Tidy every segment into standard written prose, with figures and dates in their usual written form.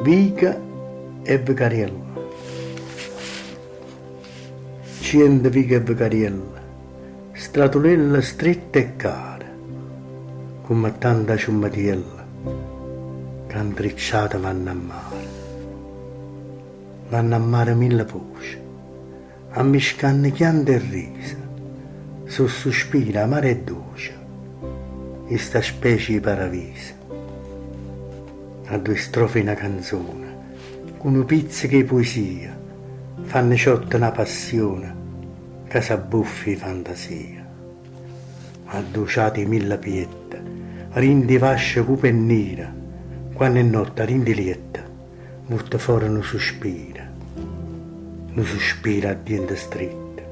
Vica e Vicariella. Cento vica e Vicariella, stratolella stretta e cara, come tanta ciummatiella, che intricciata vanno a mare. Vanno a mare mille voci, ammiscanno chiante e risa, su sospira amare e dolce, in sta specie di paradiso. A due strofe una canzone, con un pizzico di poesia, fanno ciotta una passione che s'abbuffi di fantasia. Adduciati mille piette, rindi vasce cupe e nera, quando è notte rindi lietta, butta fuori un sospira a dente strette,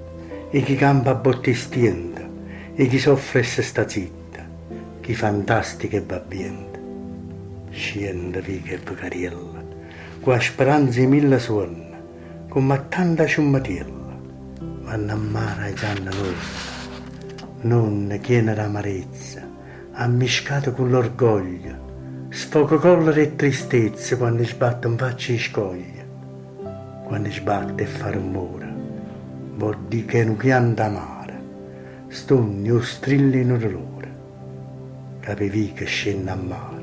e chi campa a botte stienta, e chi soffre e se sta zitta, chi fantastica e babbienta. Scende vica e Vicariella, con speranze mille suonne, come tanta ciummatiella, vanno a mare e gianna non chiena l'amarezza, ammiscata con l'orgoglio, sfoga collera e tristezza quando sbatte in faccia e scoglie, quando sbatte e fa rumore, vuol dire che non pianta amare, stogni o strilli in dolore, capivi che scende a mare.